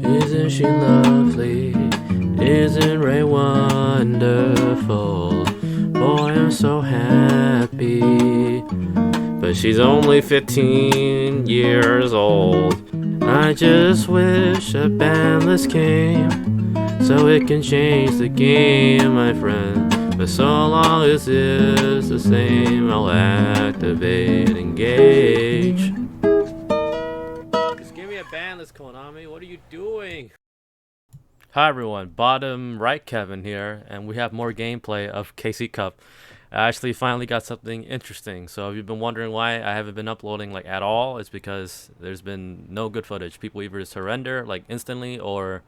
Isn't she lovely? Isn't Ray wonderful? Boy, I'm so happy. But she's only 15 years old. I just wish a banlist came so it can change the game, my friend. But so long as it's the same, I'll activate, engage. Just give me a banlist, Konami. What are you doing? Hi everyone, bottom right Kevin here, and we have more gameplay of KC Cup. I actually finally got something interesting. So if you've been wondering why I haven't been uploading like at all, it's because there's been no good footage. People either surrender like instantly, or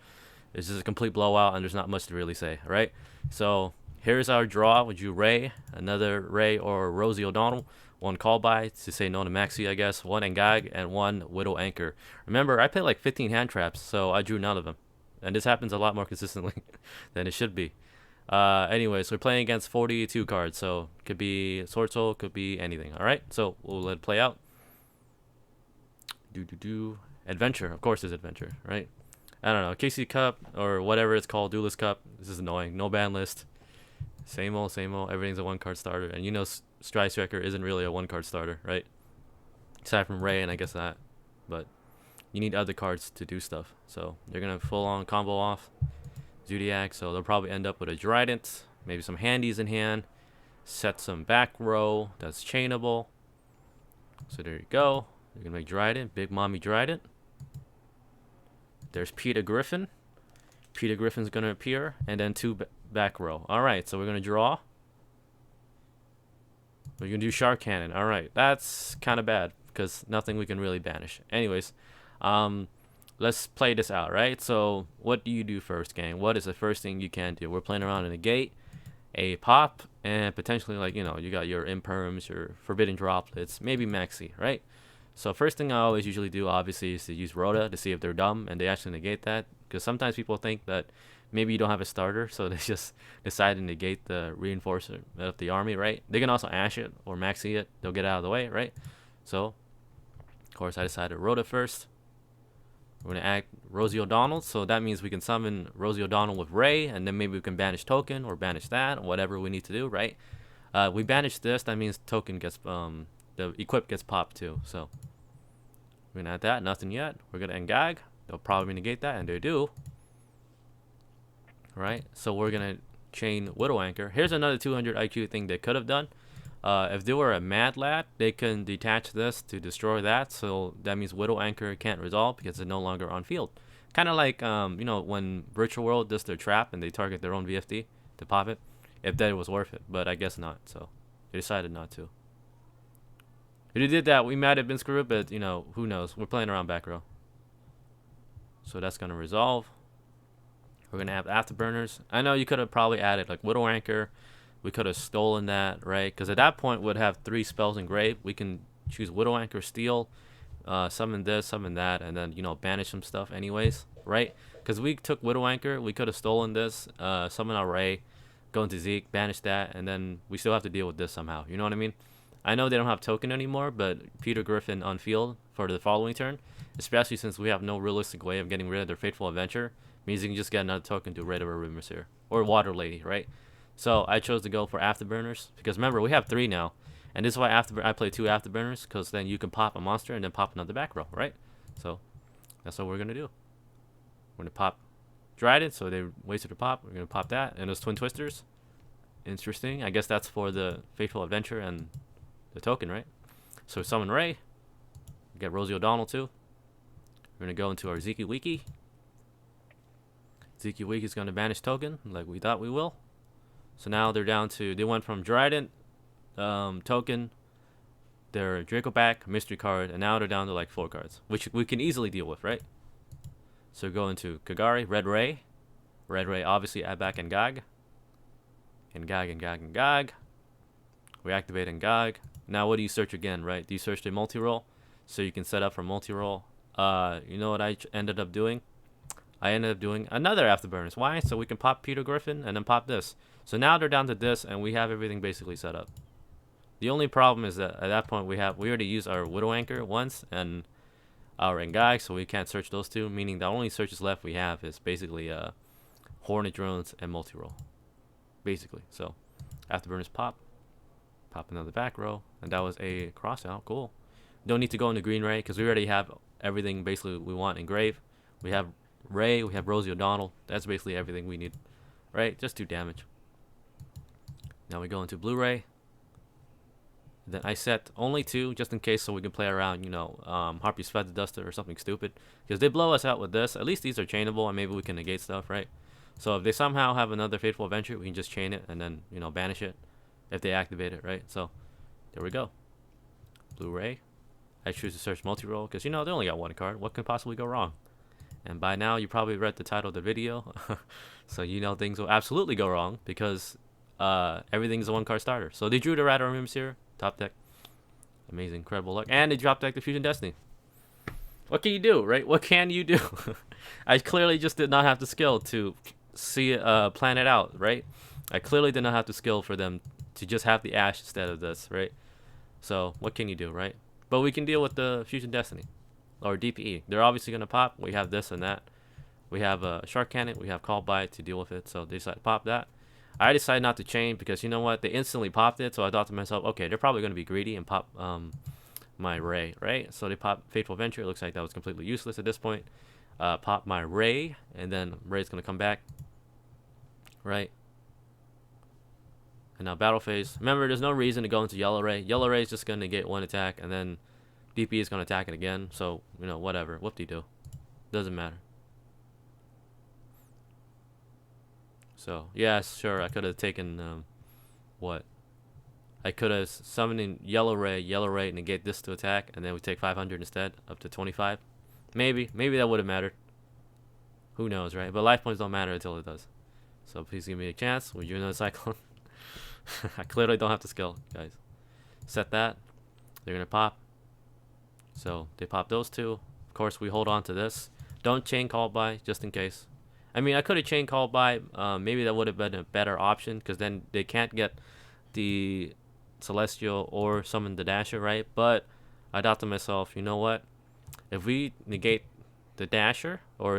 it's just a complete blowout and there's not much to really say, right? So here's our draw with you Ray, another Ray or Rosie O'Donnell, one call by to say no to Maxi, I guess, one Engag, and one Widow Anchor. Remember, I played like 15 hand traps, so I drew none of them. And this happens a lot more consistently than it should be. Anyways, we're playing against 42 cards, so could be Sword Soul, could be anything. All right, so we'll let it play out. Adventure, of course, it's adventure, right? I don't know, KC Cup or whatever it's called, Duelist Cup. This is annoying. No ban list. Same old, same old. Everything's a one-card starter, and you know, Striker isn't really a one-card starter, right? Aside from Ray, and I guess that, but you need other cards to do stuff. So they're gonna full-on combo off Zodiac, so they'll probably end up with a drident, maybe some handies in hand, set some back row that's chainable. So there you go. You're gonna make drident, big mommy drident. There's Peter Griffin. Peter Griffin's gonna appear, and then two back row. All right, so we're gonna draw. We're gonna do Shark Cannon. All right, that's kind of bad because nothing we can really banish. Anyways, let's play this out, right? So what do you do first, gang? What is the first thing you can do? We're playing around in a gate, a pop, and potentially, like, you know, you got your imperms, your forbidden droplets, maybe maxi, right? So first thing I always usually do, obviously, is to use Rhoda to see if they're dumb and they actually negate that, because sometimes people think that maybe you don't have a starter, so they just decide to negate the reinforcer of the army, right? They can also ash it or maxi it. They'll get out of the way, right? So of course I decided Rhoda first. We're going to act Rosie O'Donnell, so that means we can summon Rosie O'Donnell with Ray, and then maybe we can banish token or banish that, or whatever we need to do, right? We banish this, that means token gets, the equip gets popped too, so we're going to add that, nothing yet. We're going to engag, they'll probably negate that, and they do. Right, so we're going to chain Widow Anchor. Here's another 200 IQ thing they could have done. If they were a Mad Lad, they can detach this to destroy that, so that means Widow Anchor can't resolve because it's no longer on field. Kind of like, you know, when Virtual World does their trap and they target their own VFD to pop it, if that was worth it, but I guess not, so they decided not to. If they did that, we might have been screwed, but, you know, who knows. We're playing around back row. So that's going to resolve. We're going to have afterburners. I know you could have probably added, like, Widow Anchor. We could have stolen that, right? Because at that point, we'd have 3 spells engraved. We can choose Widow Anchor, steal, summon this, summon that, and then, you know, banish some stuff anyways, right? Because we took Widow Anchor, we could have stolen this, summon our Ray, go into Zeke, banish that, and then we still have to deal with this somehow. You know what I mean? I know they don't have token anymore, but Peter Griffin on field for the following turn, especially since we have no realistic way of getting rid of their Fateful Adventure, means you can just get another token to Red Over Rumors here, or Water Lady, right? So I chose to go for afterburners because remember we have 3 now, and this is why I play 2 afterburners, because then you can pop a monster and then pop another back row, right? So that's what we're gonna do. We're gonna pop Drident, so they wasted a pop. We're gonna pop that, and those Twin Twisters. Interesting. I guess that's for the Fateful Adventure and the token, right? So summon Ray. Get Rosie O'Donnell too. We're gonna go into our Zeke Wiki. Zeke Wiki is gonna banish token like we thought we will. So now they're down to, they went from Drident, token, their Draco back, mystery card, and now they're down to like 4 cards, which we can easily deal with, right? So go into Kagari, Red Ray. Red Ray obviously add back Engag. Engag. We activate Engag. Now what do you search again, right? Do you search the multi-roll? So you can set up for multi-roll. You know what I ended up doing? I ended up doing another afterburners. Why? So we can pop Peter Griffin and then pop this. So now they're down to this, and we have everything basically set up. The only problem is that at that point we already used our Widow Anchor once, and and guy, so we can't search those two, meaning the only searches left we have is basically hornet drones and multi-roll, basically. So afterburners pop another back row, and that was a cross out. Cool. Don't need to go into green ray because we already have everything basically we want in grave. We have Ray, we have Rosie O'Donnell. That's basically everything we need, right? Just 2 damage. Now we go into Blu-ray. Then I set only 2 just in case, so we can play around, you know, Harpy's Feather Duster or something stupid. Because they blow us out with this. At least these are chainable, and maybe we can negate stuff, right? So if they somehow have another Fateful Adventure, we can just chain it and then, you know, banish it if they activate it, right? So there we go. Blu-ray. I choose to search multi-roll because, you know, they only got 1 card. What can possibly go wrong? And by now, you probably read the title of the video. So you know things will absolutely go wrong because everything's a 1-card starter. So they drew the Rat Armors here. Top deck. Amazing, incredible luck. And they dropped deck the Fusion Destiny. What can you do, right? What can you do? I clearly just did not have the skill to see plan it out, right? I clearly did not have the skill for them to just have the Ash instead of this, right? So what can you do, right? But we can deal with the Fusion Destiny or DPE. They're obviously going to pop. We have this and that. We have a Shark Cannon. We have Call By to deal with it. So they decided to pop that. I decided not to chain because, you know what? They instantly popped it. So I thought to myself, okay, they're probably going to be greedy and pop my Ray, right? So they popped Fateful Adventure. It looks like that was completely useless at this point. Pop my Ray, and then Ray's going to come back, right? And now battle phase. Remember, there's no reason to go into Yellow Ray. Yellow Ray is just going to get 1 attack, and then DP is going to attack it again. So, you know, whatever. Whoop-de-doo. Doesn't matter. So, yeah, sure, I could have taken, what? I could have summoned in Yellow Ray, and negate this to attack, and then we take 500 instead, up to 25. Maybe that would have mattered. Who knows, right? But life points don't matter until it does. So please give me a chance. Would you another Cyclone? I clearly don't have the skill, guys. Set that. They're going to pop. So they pop those 2. Of course, we hold on to this. Don't chain Call By, just in case. I mean, I could have chain Call By. Maybe that would have been a better option, because then they can't get the Celestial or summon the Dasher, right? But I thought to myself, you know what? If we negate the Dasher or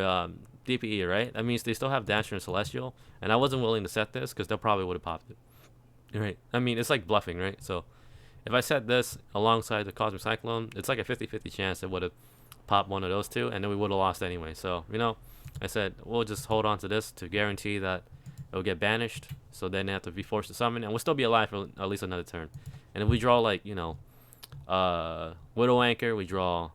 DPE, right? That means they still have Dasher and Celestial. And I wasn't willing to set this because they probably would have popped it. Right? I mean, it's like bluffing, right? So if I set this alongside the Cosmic Cyclone, it's like a 50-50 chance it would have popped one of those 2, and then we would have lost anyway. So, you know, I said, we'll just hold on to this to guarantee that it'll get banished. So then they have to be forced to summon, and we'll still be alive for at least another turn. And if we draw, like, you know, Widow Anchor, we draw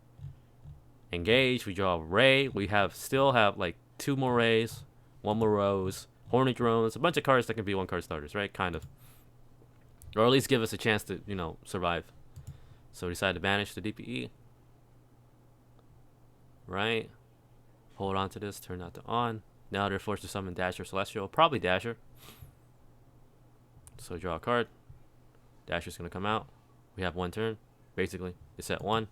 Engage, we draw Ray, we still have like 2 more Rays, 1 more Rose, Hornet Drones, a bunch of cards that can be 1-card starters, right? Kind of. Or at least give us a chance to, you know, survive. So we decided to banish the DPE. Right? Hold on to this, turn that to on. Now they're forced to summon Dasher, Celestial, probably Dasher. So draw a card. Dasher's going to come out. We have 1 turn, basically. It's at 1.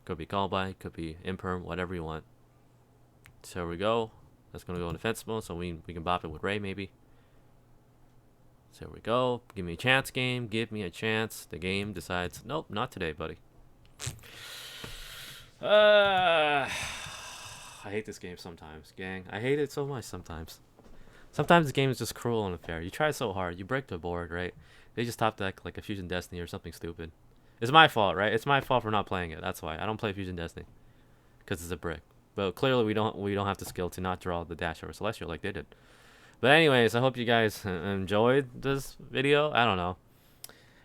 Could be Call By, could be Imperm, whatever you want. So here we go. That's going to go in defense mode, so we can bop it with Ray, maybe. So here we go. Give me a chance, game. Give me a chance. The game decides, nope, not today, buddy. I hate this game sometimes, gang. I hate it so much sometimes. Sometimes the game is just cruel and unfair. You try so hard. You break the board, right? They just top deck like a Fusion Destiny or something stupid. It's my fault, right? It's my fault for not playing it. That's why I don't play Fusion Destiny, because it's a brick. But clearly we don't have the skill to not draw the Dash or Celestial like they did. But anyways, I hope you guys enjoyed this video. I don't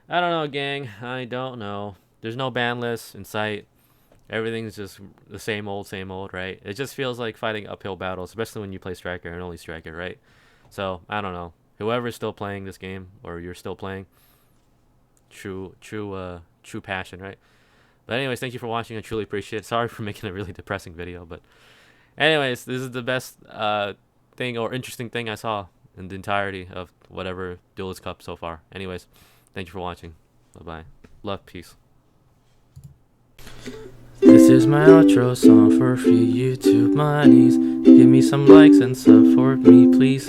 know, gang. I don't know. There's no ban list in sight. Everything's just the same old, right? It just feels like fighting uphill battles, especially when you play Striker and only Striker, right? So I don't know. Whoever's still playing this game, or you're still playing, true passion, right? But anyways, thank you for watching. I truly appreciate it. Sorry for making a really depressing video, but anyways, this is the best thing or interesting thing I saw in the entirety of whatever Duelist Cup so far. Anyways, thank you for watching. Bye-bye. Love, peace. This is my outro song for free YouTube monies. Give me some likes and support me, please.